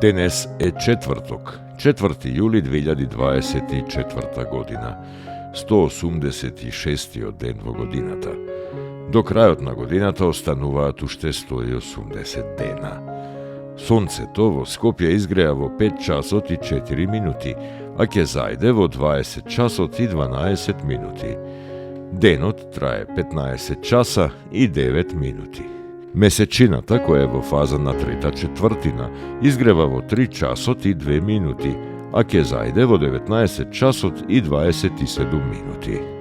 Денес е четврток, 4. јули 2024 година, 186 ден во годината. До крајот на годината остануваат уште 180 дена. Сонцето во Скопје изгреа во 5 часот и 4 минути, а ќе зајде во 20 часот и 12 минути. Денот трае 15 часа и 9 минути. Месечината, која е во фаза на трета четвртина, изгрева во 3 часот и 2 минути, а ќе зајде во 19 часот и 27 минути.